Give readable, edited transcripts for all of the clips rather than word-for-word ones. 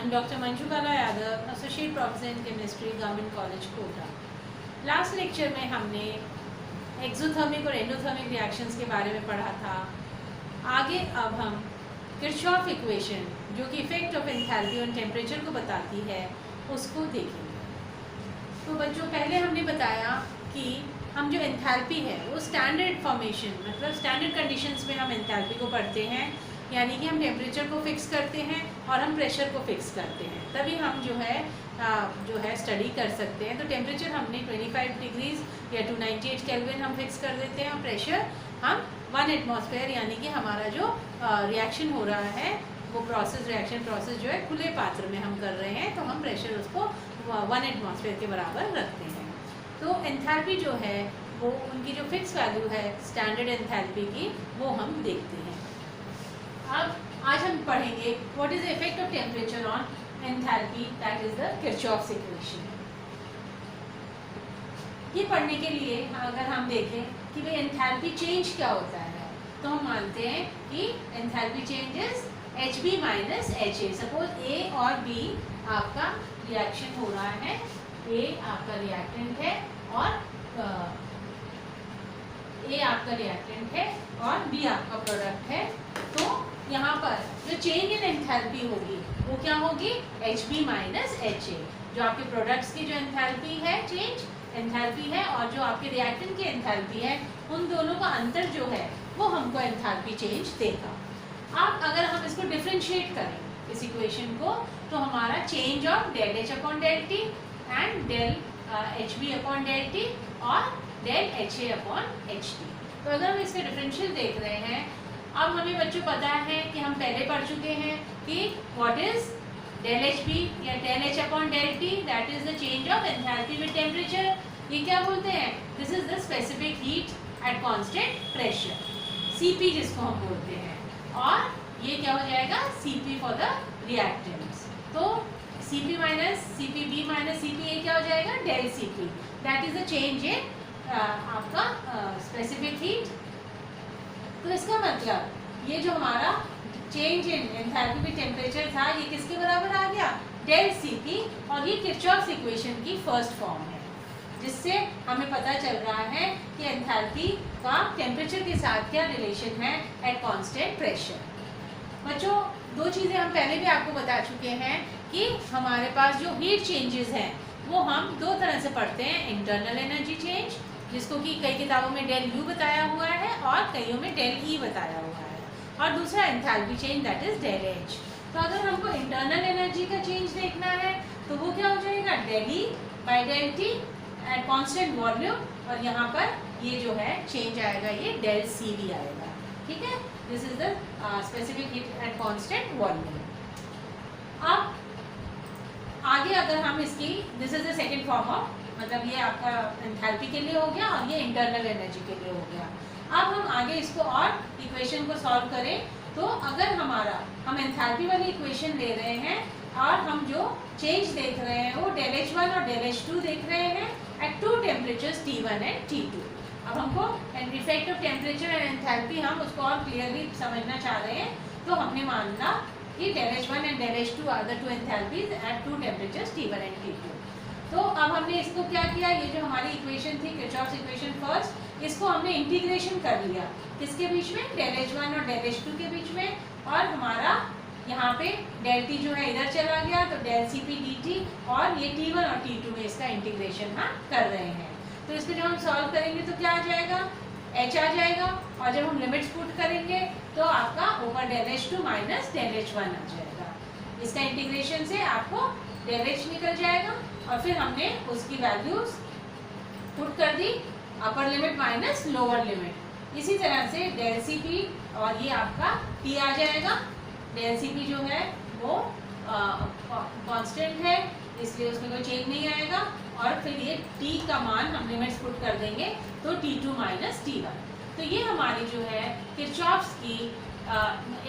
I'm Dr. Manju Bala Yadav, Associate Professor in Chemistry, Government College, Kota. Last lecture में हमने exothermic और endothermic reactions के बारे में पढ़ा था। आगे अब हम किरचॉफ इक्वेशन जो कि effect of enthalpy on temperature को बताती है उसको देखेंगे। तो बच्चों, पहले हमने बताया कि हम जो एंथैल्पी है वो स्टैंडर्ड फॉर्मेशन मतलब स्टैंडर्ड कंडीशंस में हम एंथैल्पी को पढ़ते हैं, यानी कि हम टेम्परेचर को फिक्स करते हैं और हम प्रेशर को फिक्स करते हैं, तभी हम जो है स्टडी कर सकते हैं। तो टेम्परेचर हमने 25 डिग्रीज या 298 केल्विन हम फिक्स कर देते हैं और प्रेशर हम 1 एटमॉस्फेयर, यानी कि हमारा जो रिएक्शन हो रहा है वो रिएक्शन प्रोसेस जो है खुले पात्र में हम कर रहे हैं, तो हम प्रेशर उसको 1 एटमॉस्फेयर के बराबर रखते हैं। तो एंथैल्पी जो है वो उनकी जो फिक्स वैल्यू है स्टैंडर्ड एंथैल्पी की वो हम देखते हैं। अब आज हम पढ़ेंगे what is the effect of temperature on enthalpy, that is the Kirchhoff's equation. ये पढ़ने के लिए अगर हम देखें कि भाई एंथैल्पी चेंज क्या होता है, तो हम मानते हैं कि enthalpy change is HB minus HA। Suppose A और B आपका रिएक्शन हो रहा है, A आपका रिएक्टेंट है और A आपका रिएक्टेंट है और B आपका प्रोडक्ट है। तो यहाँ पर जो चेंज इन एंथैल्पी होगी वो क्या होगी, HB माइनस HA। जो आपके प्रोडक्ट्स की जो एंथैल्पी है चेंज एंथैल्पी है और जो आपके रिएक्टेंट की एंथैल्पी है, उन दोनों का अंतर जो है वो हमको एंथैल्पी चेंज देगा। अब अगर हम इसको डिफरेंशिएट करें इस इक्वेशन को, तो हमारा change of del H upon del T and del HB upon del T और डेल HA अपॉन HT। तो अगर हम इसका डिफरेंशियल देख रहे हैं, अब हमें बच्चों पता है कि हम पहले पढ़ चुके हैं कि व्हाट इज डेल HB या del H upon del T, that is the change of enthalpy with temperature. ये क्या बोलते हैं, this is the specific heat at constant pressure, CP जिसको हम बोलते हैं। और ये क्या हो जाएगा, CP फॉर द रिएक्टेंट्स। तो CP minus CPB minus CP, ये क्या हो जाएगा, del CP, that is the change in आपका स्पेसिफिक हीट। तो इसका मतलब ये जो हमारा change in enthalpy with temperature था, ये किसके बराबर आ गया, डेल CP। और ये किरचॉफ्स इक्वेशन की फर्स्ट फॉर्म है, जिससे हमें पता चल रहा है कि एंथैल्पी का टेम्परेचर के साथ क्या रिलेशन है एट कांस्टेंट प्रेशर। बच्चों, दो चीज़ें हम पहले भी आपको बता चुके हैं कि हमारे पास जो हीट चेंजेस हैं वो हम दो तरह से पढ़ते हैं, इंटरनल एनर्जी चेंज जिसको कि कई किताबों में डेल U बताया हुआ है और कईयों में डेल E बताया हुआ है, और दूसरा enthalpy change that is del H। तो अगर हमको इंटरनल एनर्जी का चेंज देखना है तो वो क्या हो जाएगा, del E by del T at constant volume, और यहाँ पर ये जो है चेंज आएगा, ये डेल CV आएगा। ठीक है, this is the specific heat at constant volume. अब आगे अगर हम इसकी, this is the second form of, मतलब ये आपका एंथैल्पी के लिए हो गया और ये इंटरनल एनर्जी के लिए हो गया। अब हम आगे इसको और इक्वेशन को सॉल्व करें, तो अगर हम एंथैल्पी वाली इक्वेशन ले रहे हैं और हम जो चेंज देख रहे हैं वो डेल H1 और डेल H2 देख रहे हैं eight two temperatures T1 and T2। अब हमको effect of temperature and enthalpy हम उसको और क्लियरली समझना चाह रहे हैं, तो हमने माना कि del H1 and del H2 are the two enthalpies at two temperatures T1 and T2। तो अब हमने इसको क्या किया, ये जो हमारी इक्वेशन थी किरचॉफ्स इक्वेशन फर्स्ट, इसको हमने इंटीग्रेशन कर लिया किसके बीच में, डेल H1 और डेल H2 के बीच में, और हमारा यहाँ पे डेल T जो है इधर चला गया, तो डेल CP dt, और ये T1 और T2 में इसका इंटीग्रेशन हम कर रहे हैं। तो इसको जब हम सॉल्व करेंगे तो क्या आ जाएगा, H आ जाएगा, और जब हम लिमिट्स पुट करेंगे तो आपका ऊपर del H2 minus del H1 आ जाएगा। इसका इंटीग्रेशन से आपको डेल H निकल जाएगा, और फिर हमने उसकी वैल्यूज पुट कर दी, upper limit minus lower limit. इसी तरह से डेल CP और ये आपका T आ जाएगा। डेल CP जो है वो कांस्टेंट है, इसलिए उसमें कोई चेंज नहीं आएगा, और फिर ये T का मान हम लिमिट्स पुट कर देंगे तो T2 माइनस T1। तो ये हमारी जो है किरचॉफ्स की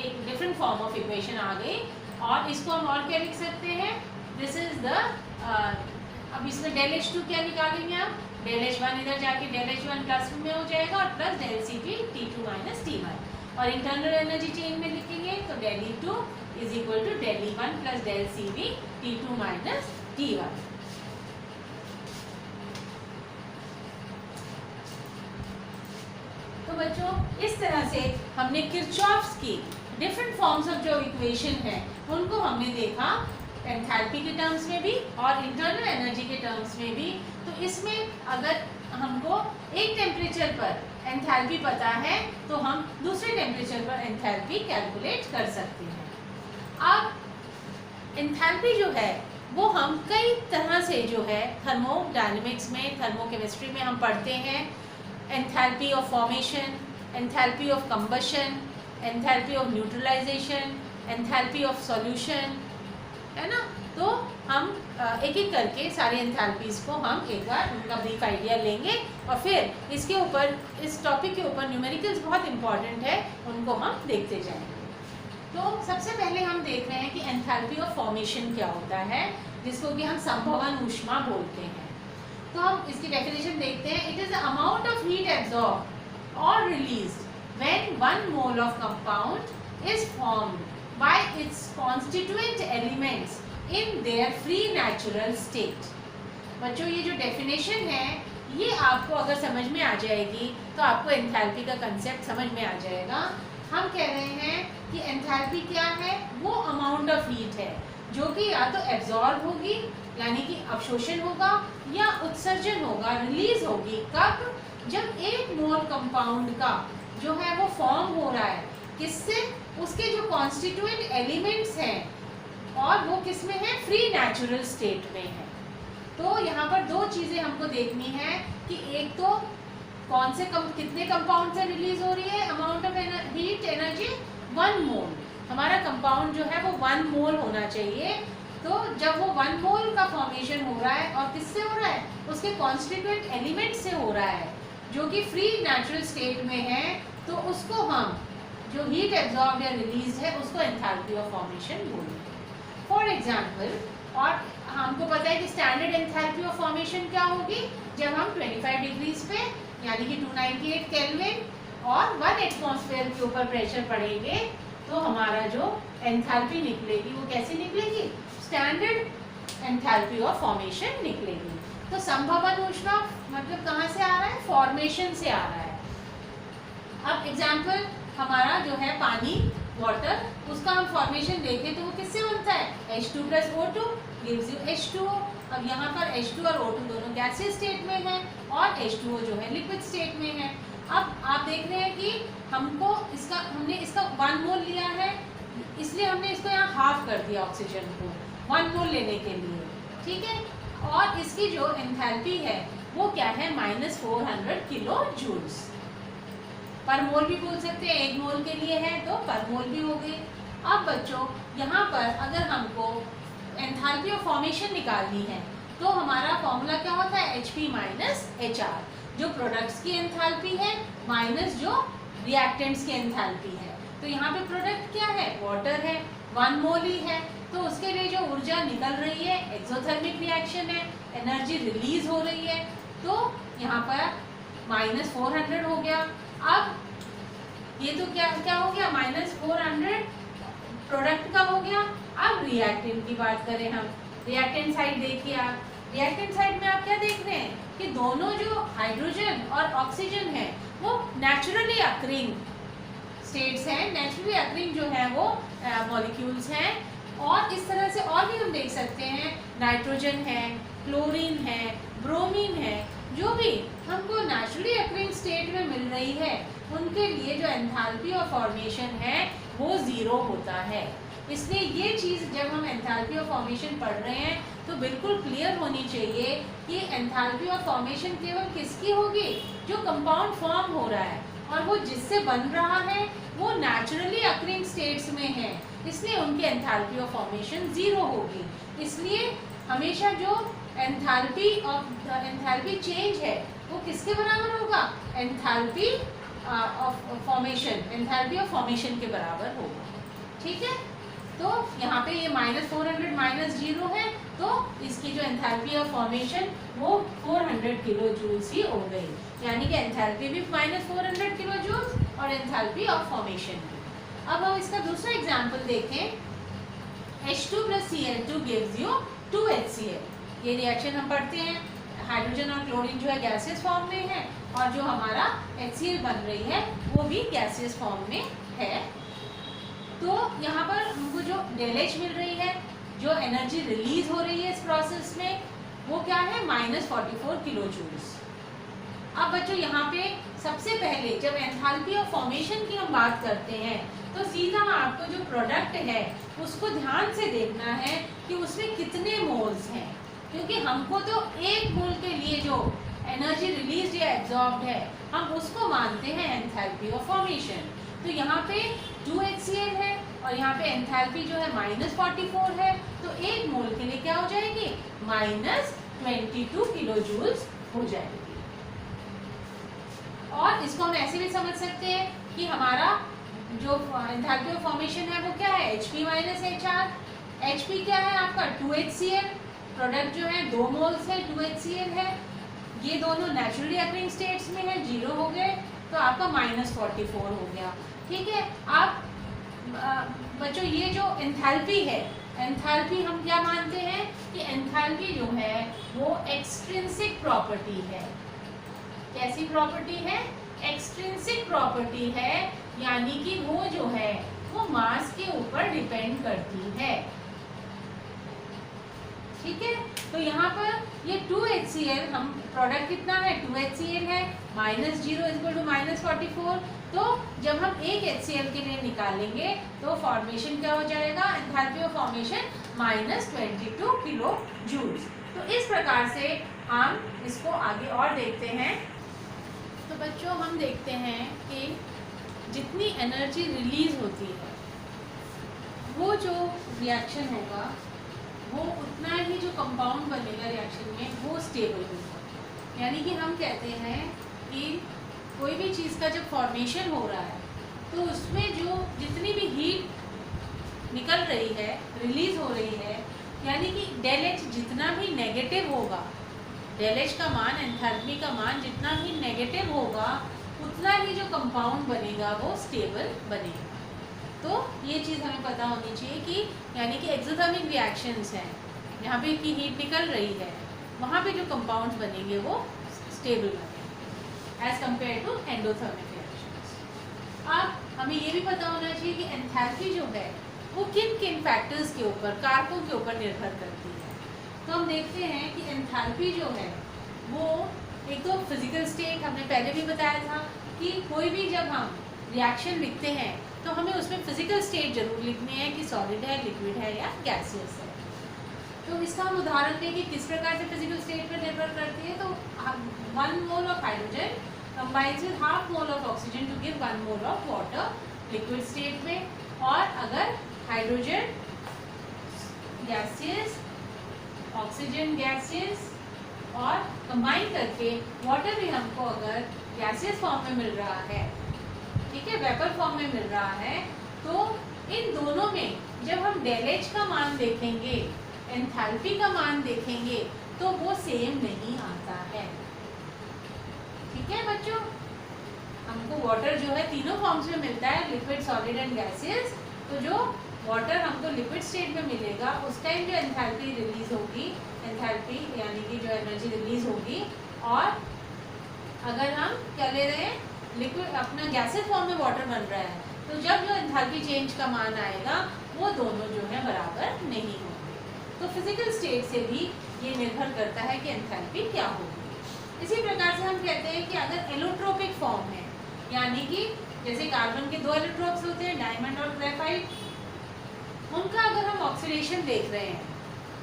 एक डिफरेंट फॉर्म ऑफ इक्वेशन आ गई। और इसको हम और क्या लिख सकते हैं, दिस इज द, अब इसमें डेल H2 क्या निकालेंगे आप, डेल H1 इधर जाके डेल H1 प्लस में हो जाएगा और plus del CP T2 minus T1, और इंटरनल एनर्जी चेंज में लिखेंगे तो del E2 is equal to del E1 plus del CV T2 minus T1। तो बच्चों इस तरह से हमने किरचॉफ्स की डिफरेंट फॉर्म्स ऑफ जो इक्वेशन है उनको हमने देखा, एंथैल्पी के टर्म्स में भी और इंटरनल एनर्जी के टर्म्स में भी। तो इसमें अगर हमको एक टेम्परेचर पर एंथैल्पी पता है तो हम दूसरे टेम्परेचर पर एंथैल्पी कैलकुलेट कर सकते हैं। अब एंथैल्पी जो है वो हम कई तरह से जो है थर्मोडायनेमिक्स में, थर्मोकेमिस्ट्री में हम पढ़ते हैं। Enthalpy of formation, enthalpy of combustion, enthalpy of neutralisation, enthalpy of solution, है ना। तो हम एक एक करके सारे एंथैल्पीज को हम एक बार उनका ब्रीफ आइडिया लेंगे और फिर इसके ऊपर, इस टॉपिक के ऊपर न्यूमेरिकल्स बहुत इंपॉर्टेंट है, उनको हम देखते जाएंगे। तो सबसे पहले हम देख रहे हैं कि एंथैल्पी ऑफ फॉर्मेशन क्या होता है, जिसको कि हम संभवन ऊष्मा बोलते हैं। तो हम इसकी डेफिनेशन देखते हैं। It is the amount of heat absorbed और released when 1 mole of compound is formed by its constituent elements in their free natural state। बच्चों ये जो डेफिनेशन है ये आपको अगर समझ में आ जाएगी तो आपको एंथैल्पी का कंसेप्ट समझ में आ जाएगा। हम कह रहे हैं कि एंथैल्पी क्या है, वो अमाउंट ऑफ हीट है जो कि या तो एब्जॉर्ब होगी यानी कि अवशोषण होगा या उत्सर्जन होगा, रिलीज होगी। कब? जब 1 मोल कंपाउंड का जो है वो फॉर्म हो रहा है, किससे? उसके जो कॉन्स्टिट्यूएंट एलिमेंट्स हैं और वो किस में है? फ्री नेचुरल स्टेट में है। तो यहाँ पर दो चीज़ें हमको देखनी है कि एक तो कौन से कितने कंपाउंड से रिलीज हो रही है अमाउंट ऑफ हीट एनर्जी, 1 मोल। हमारा कंपाउंड जो है वो 1 मोल होना चाहिए। तो जब वो 1 मोल का फॉर्मेशन हो रहा है और किससे हो रहा है? उसके कॉन्स्टिट्यूएंट एलिमेंट से हो रहा है जो कि फ्री नेचुरल स्टेट में है, तो उसको हम जो हीट एब्जॉर्ब या रिलीज है उसको एंथैल्पी ऑफ फॉर्मेशन बोलेंगे। फॉर एग्जांपल, और हमको पता है कि स्टैंडर्ड एंथैल्पी ऑफ फॉर्मेशन क्या होगी, जब हम 25 डिग्रीज पे यानी कि 298 केल्विन और 1 एटमॉस्फेयर के ऊपर प्रेशर पड़ेंगे तो हमारा जो एंथैल्पी निकलेगी वो कैसी निकलेगी? स्टैंडर्ड एंथैल्पी ऑफ फॉर्मेशन निकलेगी। तो संभवन ऊष्मा मतलब कहाँ से आ रहा है? फॉर्मेशन से आ रहा है। अब एग्जाम्पल हमारा जो है पानी, वाटर, उसका हम फॉर्मेशन देखें तो वो किससे बनता है? H2 + O2 gives you H2O। अब यहाँ पर H2 और O2 दोनों गैसीय स्टेट में है और H2O जो है लिक्विड स्टेट में है। अब आप देख रहे हैं कि हमने इसका 1 मोल लिया है, इसलिए हमने इसको यहाँ हाफ कर दिया ऑक्सीजन को 1 मोल लेने के लिए, ठीक है। और इसकी जो एंथैल्पी है वो क्या है? -400 किलो जूल्स पर मोल भी बोल सकते हैं। 1 मोल के लिए है तो पर मोल भी हो गई। अब बच्चों यहाँ पर अगर हमको एंथैल्पी ऑफ फॉर्मेशन निकालनी है तो हमारा फॉर्मूला क्या होता है? HP - HR, जो प्रोडक्ट्स की एंथैल्पी है माइनस जो रिएक्टेंट्स की एंथैल्पी है। तो यहाँ पे प्रोडक्ट क्या है? वाटर है, 1 मोल ही है, तो उसके लिए जो ऊर्जा निकल रही है एक्सोथर्मिक रिएक्शन है, एनर्जी रिलीज हो रही है। तो यहाँ पर -400 हो गया। अब ये तो क्या हो गया? -400 प्रोडक्ट का हो गया। अब रिएक्टेंट की बात करें हम, रिएक्टेंट साइड देखिए आप, रिएक्टेंट साइड में आप क्या देख रहे हैं कि दोनों जो हाइड्रोजन और ऑक्सीजन है वो नेचुरली अक्रिंग स्टेट्स हैं, नेचुरली अक्रिंग जो है वो मॉलिक्यूल्स हैं। और इस तरह से और भी हम देख सकते हैं, नाइट्रोजन है, क्लोरीन है, ब्रोमीन है, जो भी हमको नेचुरली अक्रिंग स्टेट में मिल रही है उनके लिए जो एंथैल्पी ऑफ फॉर्मेशन है वो 0 होता है। इसलिए ये चीज़ जब हम एंथैल्पी ऑफ फॉर्मेशन पढ़ रहे हैं तो बिल्कुल क्लियर होनी चाहिए कि एंथैल्पी ऑफ फॉर्मेशन केवल किसकी होगी? जो कंपाउंड फॉर्म हो रहा है और वो जिससे बन रहा है वो नेचुरली अक्रिंग स्टेट्स में है, इसलिए उनकी एंथैल्पी ऑफ फॉर्मेशन 0 होगी। इसलिए हमेशा जो एंथैल्पी चेंज है वो किसके बराबर होगा? एंथैल्पी ऑफ फॉर्मेशन के बराबर होगा, ठीक है। तो यहाँ पे ये -400 -0 है, तो इसकी जो एंथैल्पी ऑफ फॉर्मेशन वो 400 किलो जूल्स ही हो गई, यानी कि एंथैल्पी भी -400 किलो जूल्स और एंथैल्पी ऑफ फॉर्मेशन भी। अब हम इसका दूसरा एग्जाम्पल देखें। H2 plus Cl2 gives you 2HCl। ये रिएक्शन हम पढ़ते हैं, हाइड्रोजन और क्लोरीन जो है गैसियस फॉर्म में है और जो हमारा HCl बन रही है वो भी गैसियस फॉर्म में है। तो यहाँ पर हमको जो डेलेज मिल रही है, जो एनर्जी रिलीज हो रही है इस प्रोसेस में, वो क्या है -44 किलो जूल्स। अब बच्चों यहाँ पे सबसे पहले जब एंथैल्पी ऑफ फॉर्मेशन की हम बात करते हैं तो सीधा आपको जो प्रोडक्ट है उसको ध्यान से देखना है कि उसमें कितने मोल्स हैं, क्योंकि हमको तो एक मोल के लिए जो एनर्जी रिलीज या एब्जॉर्ब्ड है हम उसको मानते हैं एंथैल्पी ऑफ फॉर्मेशन। तो यहाँ पे 2HCl है और यहाँ पे एंथैल्पी जो है -44 है, तो एक मोल के लिए क्या हो जाएगी -22 किलो जूल्स हो जाएगी। और इसको हम ऐसे भी समझ सकते हैं कि हमारा जो एंथैल्पी ऑफ फॉर्मेशन है वो क्या है Hp - HR। Hp क्या है आपका 2HCl, प्रोडक्ट जो है 2 मोल्स है 2HCl है, ये दोनों नेचुरली अकरिंग स्टेट्स में है, 0 हो गए तो आपका -44 हो गया। ठीक है। आप बच्चों ये जो एंथैल्पी है, एंथैल्पी हम क्या मानते हैं कि एंथैल्पी जो है वो एक्सट्रिंसिक प्रॉपर्टी है। कैसी प्रॉपर्टी है? एक्सट्रिंसिक प्रॉपर्टी है, यानी कि वो जो है वो मास के ऊपर डिपेंड करती है। ठीक है। तो यहाँ पर ये 2HCl, हम प्रोडक्ट कितना है 2HCl है, -0 = -44। तो जब हम एक HCl के लिए निकालेंगे तो फॉर्मेशन क्या हो जाएगा, enthalpy of formation -22 kilo joules. तो इस प्रकार से हम इसको आगे और देखते हैं। तो बच्चों हम देखते हैं कि जितनी एनर्जी रिलीज होती है वो जो रिएक्शन होगा वो उतना ही जो कंपाउंड बनेगा रिएक्शन में वो स्टेबल होगा। यानी कि हम कहते हैं कि कोई भी चीज़ का जब फॉर्मेशन हो रहा है तो उसमें जो जितनी भी हीट निकल रही है, रिलीज हो रही है, यानी कि डेल जितना भी नेगेटिव होगा, डेल का मान, एंथैल्पी का मान जितना भी नेगेटिव होगा उतना ही जो कंपाउंड बनेगा वो स्टेबल बनेगा। तो ये चीज़ हमें पता होनी चाहिए कि यानी कि एक्सोथर्मिक रिएक्शंस हैं, यहाँ पे की हीट निकल रही है, वहाँ पे जो कंपाउंड्स बनेंगे वो स्टेबल बनेंगे as compared to endothermic reactions. अब हमें ये भी पता होना चाहिए कि एंथैल्पी जो है वो किन किन फैक्टर्स के ऊपर, कारकों के ऊपर निर्भर करती है। तो हम देखते हैं कि एंथैल्पी जो है वो एक तो फिजिकल स्टेट, हमने पहले भी बताया था कि कोई भी जब हम रिएक्शन लिखते हैं तो हमें उसमें फिजिकल स्टेट जरूर लिखनी है कि सॉलिड है, लिक्विड है या गैसियस है। तो इसका हम उदाहरण दें कि किस प्रकार से फिजिकल स्टेट पर निर्भर करती है। तो 1 mole of hydrogen combines with ½ mole of oxygen to give 1 mole of water liquid state में, और अगर हाइड्रोजन गैसियस, ऑक्सीजन गैसियस और कंबाइन करके वाटर भी हमको अगर गैसियस फॉर्म में मिल रहा है, ठीक है, वेपर फॉर्म में मिल रहा है, तो इन दोनों में जब हम डेल का मान देखेंगे, एंथैल्पी का मान देखेंगे तो वो सेम नहीं आता है। ठीक है बच्चों, हमको वाटर जो है तीनों फॉर्म्स में मिलता है, लिक्विड, सॉलिड एंड गैसियस। तो जो वाटर हमको लिक्विड स्टेट में मिलेगा उस टाइम जो एंथैल्पी रिलीज होगी, एंथैल्पी यानी कि जो एनर्जी रिलीज होगी, और अगर हम क्या ले रहे हैं लिक्विड, अपना गैसियस फॉर्म में वाटर बन रहा है, तो जब जो एंथैल्पी चेंज का मान आएगा वो दोनों जो है बराबर नहीं होंगे। तो फिजिकल स्टेट से भी ये निर्भर करता है कि एंथैल्पी क्या होगी। इसी प्रकार से हम कहते हैं कि अगर एलोट्रोपिक फॉर्म है, यानी कि जैसे कार्बन के 2 एलोट्रोप्स होते हैं, डायमंड और ग्रेफाइट, उनका अगर हम ऑक्सीडेशन देख रहे हैं,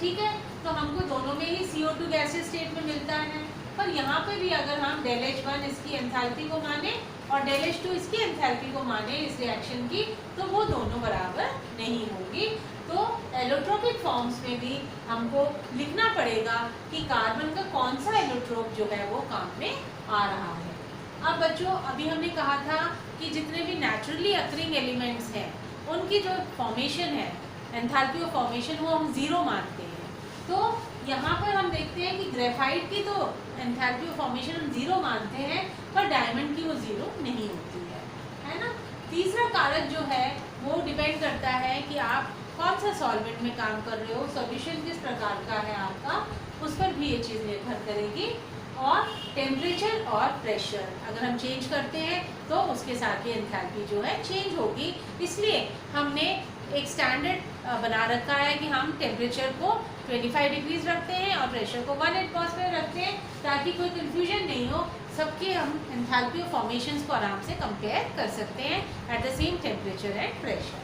ठीक है, तो हमको दोनों में ही CO2 गैसियस स्टेट में मिलता है। पर यहाँ पे भी अगर हम डेल H1 इसकी एंथैल्पी को माने और डेल H2 इसकी एंथैल्पी को माने इस रिएक्शन की, तो वो दोनों बराबर नहीं होगी। तो एलोट्रोपिक फॉर्म्स में भी हमको लिखना पड़ेगा कि कार्बन का कौन सा एलोट्रोप जो है वो काम में आ रहा है। अब बच्चों, अभी हमने कहा था कि जितने भी नेचुरली अकरिंग एलिमेंट्स हैं उनकी जो फॉर्मेशन है, एंथैल्पी ऑफ फॉर्मेशन, वो हम 0 मानते हैं। तो यहाँ पर हम देखते हैं कि ग्रेफाइट की तो एंथैल्पी ऑफ फॉर्मेशन हम 0 मानते हैं, पर डायमंड की वो 0 नहीं होती है ना। तीसरा कारक जो है वो डिपेंड करता है कि आप कौन सा सॉल्वेंट में काम कर रहे हो, सॉल्यूशन किस प्रकार का है आपका, उस पर भी ये चीज़ निर्भर करेगी। और टेम्परेचर और प्रेशर अगर हम चेंज करते हैं तो उसके साथ ही एंथैल्पी जो है चेंज होगी। इसलिए हमने एक स्टैंडर्ड बना रखा है कि हम टेम्परेचर को 25 डिग्रीज रखते हैं और प्रेशर को 1 एटमॉस्फेयर रखते हैं, ताकि कोई कंफ्यूजन नहीं हो, सबके हम एंथैल्पी ऑफ फॉर्मेशंस को आराम से कंपेयर कर सकते हैं at the same temperature and pressure.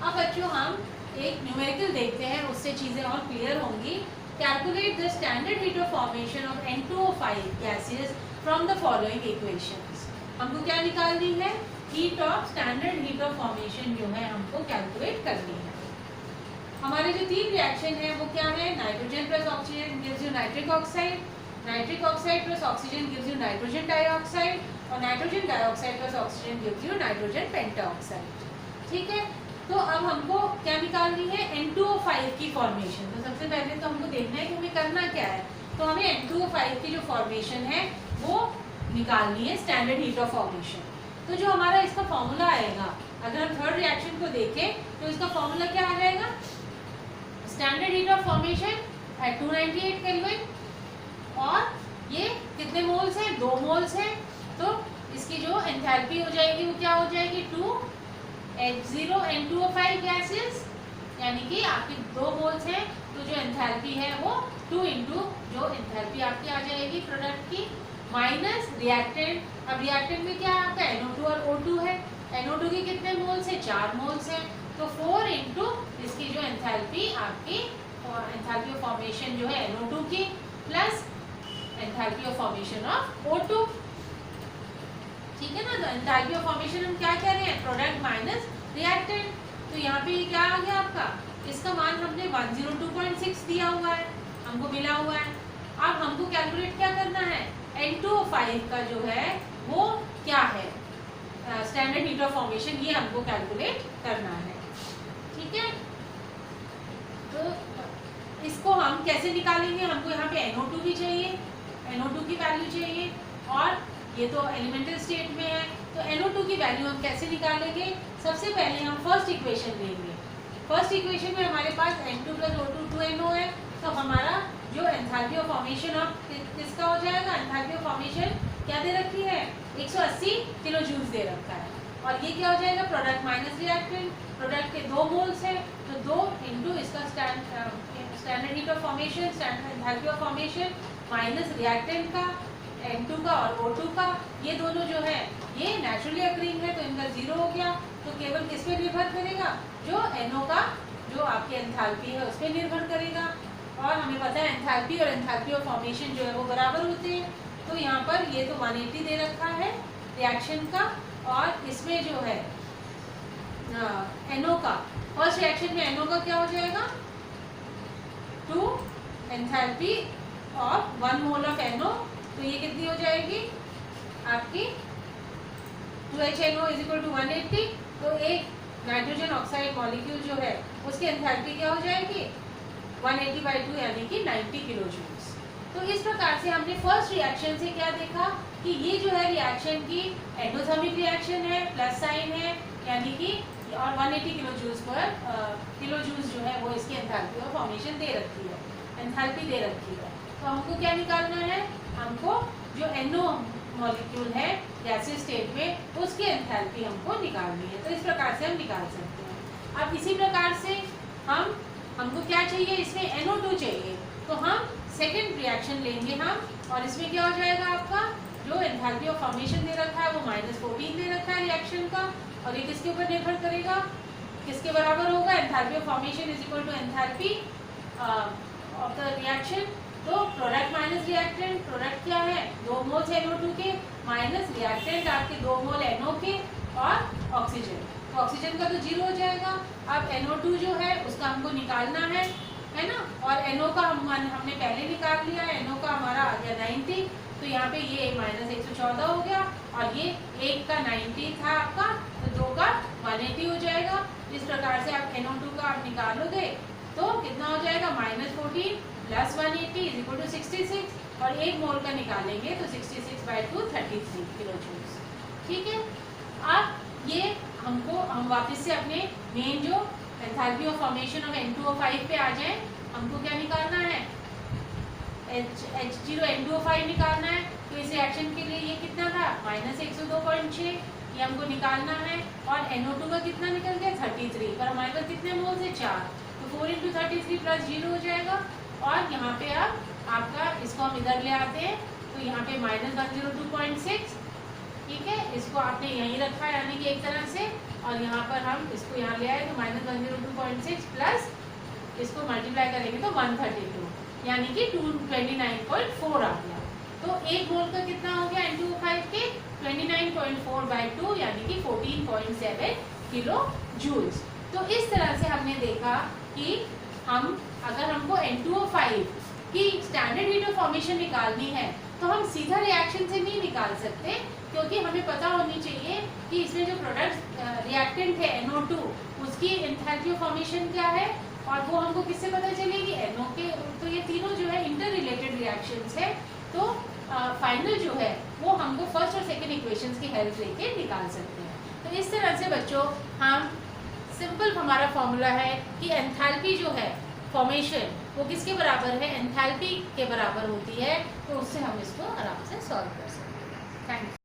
अब बच्चों हम एक न्यूमेरिकल देखते हैं, उससे चीज़ें और क्लियर होंगी। Calculate the standard heat of formation of N2O5 gases from the following equations। हमको क्या निकालनी है, heat of standard heat of formation जो है हमको कैलकुलेट करनी है। हमारे जो 3 रिएक्शन है वो क्या है, nitrogen plus oxygen gives you nitric oxide, nitric oxide plus oxygen gives you nitrogen dioxide, और nitrogen dioxide plus oxygen gives you nitrogen pentoxide. ठीक है, तो अब हमको क्या निकालनी है, N2O5 की फॉर्मेशन। तो सबसे पहले तो हमको देखना है कि हमें करना क्या है। तो हमें N2O5 की जो फॉर्मेशन है वो निकालनी है, स्टैंडर्ड हीट ऑफ फॉर्मेशन। तो जो हमारा इसका फॉर्मूला आएगा, अगर हम थर्ड रिएक्शन को देखें तो इसका फॉर्मूला क्या आ जाएगा, standard heat of formation at 298 kelvin, और ये कितने मोल्स हैं, 2 मोल्स हैं। तो इसकी जो एंथैल्पी हो जाएगी वो क्या हो जाएगी, 2H0 N2O5 गैसेस, यानी कि आपके 2 मोल्स हैं, तो जो एंथैल्पी है वो 2 इंटू जो एंथैल्पी आपकी आ जाएगी प्रोडक्ट की, माइनस रिएक्टेंट। अब रिएक्टेंट में क्या आपका NO2 और O2 है, NO2 के कितने मोल्स हैं, 4 मोल्स हैं, तो 4 इंटू इसकी जो एंथैल्पी आपकी एंथैल्पी ऑफ फॉर्मेशन जो है NO2 की, plus enthalpy of formation of O2। ठीक है ना, तो एंथैल्पी ऑफ फॉर्मेशन हम क्या कह रहे हैं, प्रोडक्ट माइनस रिएक्टेंट। तो यहाँ पे क्या आ गया आपका, इसका मान हमने 102.6 दिया हुआ है, हमको मिला हुआ है। अब हमको कैलकुलेट क्या करना है, N2O5 का जो है वो क्या है, स्टैंडर्ड हीट ऑफ फॉर्मेशन, ये हमको कैलकुलेट करना है। ठीक है, तो इसको हम कैसे निकालेंगे, हमको यहाँ पे NO2 भी चाहिए, NO2 की वैल्यू चाहिए, और ये तो एलिमेंटल स्टेट में है, तो NO2 की वैल्यू हम कैसे निकालेंगे। सबसे पहले हम फर्स्ट इक्वेशन लेंगे। फर्स्ट इक्वेशन में हमारे पास N2 प्लस O2 2NO है, तो हमारा जो एंथैल्पी ऑफ फॉर्मेशन ऑफ किसका हो जाएगा, एंथैल्पी ऑफ फॉर्मेशन क्या दे रखी है, 180 किलो जूल दे रखा है, और ये क्या हो जाएगा, प्रोडक्ट माइनस रिएक्टेंट। प्रोडक्ट के 2 मोल्स है, तो 2 इंटू इसका standard heat of formation, standard enthalpy of formation, minus reactant का N2 का और O2 का, ये दोनों जो है ये नेचुरली अकरिंग है, तो इनका 0 हो गया। तो केवल किस पे निर्भर करेगा, जो NO का जो आपकी एंथैल्पी है उस पर निर्भर करेगा, और हमें पता है एंथैल्पी और एंथैल्पी ऑफ फॉर्मेशन जो है वो बराबर होते हैं। तो यहाँ पर ये तो 180 दे रखा है रिएक्शन का, और इसमें जो है NO का, फर्स्ट रिएक्शन में NO का क्या हो जाएगा, 2 enthalpy of 1 mole of NO, तो ये कितनी हो जाएगी आपकी 2HNO इज इक्वल टू 180। तो एक नाइट्रोजन ऑक्साइड मॉलिक्यूल जो है उसकी एंथैल्पी क्या हो जाएगी 180/2 यानी कि 90 किलो जूल्स। तो इस प्रकार से हमने फर्स्ट रिएक्शन से क्या देखा कि ये जो है रिएक्शन की एंडोथर्मिक रिएक्शन है, प्लस साइन है, यानी कि और 180 किलो जूल्स जो है वो इसकी एंथैल्पी ऑफ फॉर्मेशन दे रखी है, एंथैल्पी दे रखी है। तो हमको क्या निकालना है, हमको जो NO मॉलिक्यूल है गैसीय स्टेट में उसकी एंथैल्पी हमको निकालनी है। तो इस प्रकार से हम निकाल सकते हैं। अब इसी प्रकार से हमको क्या चाहिए, इसमें NO2 चाहिए, तो हम सेकेंड रिएक्शन लेंगे हम, और इसमें क्या हो जाएगा आपका जो एंथैल्पी ऑफ फॉर्मेशन दे रखा है वो -14 दे रखा है रिएक्शन का, और ये किसके ऊपर निर्भर करेगा, किसके बराबर होगा, enthalpy of formation is equal to enthalpy of the reaction. तो प्रोडक्ट माइनस रिएक्टेंट, प्रोडक्ट क्या है 2 मोल्स NO2 के, माइनस रिएक्टेंट आपके 2 मोल NO के, और ऑक्सीजन, तो ऑक्सीजन का तो 0 हो जाएगा। अब NO2 जो है उसका हमको निकालना है ना, और NO का हमने पहले निकाल लिया है, NO का हमारा आ गया 90, तो यहाँ पे ये -114 हो गया, और ये 1 का 90 था आपका, तो 2 का 180 हो जाएगा। इस प्रकार से आप NO2 का आप निकालोगे तो कितना हो जाएगा -14 प्लस 180 इज इक्वल टू 66, और 1 मोल का निकालेंगे तो 66/2 33 किलो जूल्स। ठीक है, अब ये हम वापस से अपने मेन जो enthalpy of formation of N2O5 पे आ जाए, हमको क्या निकालना है, H0 N2O5 निकालना है। तो इस रिएक्शन के लिए ये कितना था, -102.6, ये हमको निकालना है। और NO2 का कितना निकल गया 33, पर हमारे पास कितने मोल्स है 4, तो 4 × 33 + 0 हो जाएगा। और यहाँ पे अब आपका इसको हम इधर ले आते हैं, तो यहाँ पे -102.6, ठीक है, इसको आपने यहीं रखा है यानी कि एक तरह से, और यहाँ पर हम इसको यहाँ ले आए तो -102.6 प्लस इसको मल्टीप्लाई करेंगे तो 132 यानी कि 229.4 आ गया। तो एक मोल का कितना हो गया N2O5 के 29.4/2 यानी कि 14.7 किलो जूल्स। तो इस तरह से हमने देखा कि हम अगर हमको N2O5 की स्टैंडर्ड हीट ऑफ फॉर्मेशन निकालनी है तो हम सीधा रिएक्शन से नहीं निकाल सकते, क्योंकि हमें पता होनी चाहिए कि इसमें जो प्रोडक्ट रिएक्टेंट है NO2 उसकी एंथैल्पी ऑफ फॉर्मेशन क्या है, और वो हमको किससे पता चलेगी, NO के। तो ये तीनों जो है इंटर रिलेटेड रिएक्शंस है। तो फाइनल जो है वो हमको फर्स्ट और सेकंड इक्वेशंस की हेल्प लेके निकाल सकते हैं। तो इस तरह से बच्चों हम सिंपल हमारा फॉर्मूला है कि एंथैल्पी जो है फॉर्मेशन वो किसके बराबर है, एंथैल्पी के बराबर होती है। तो उससे हम इसको आराम से सॉल्व कर सकते हैं। Thank you.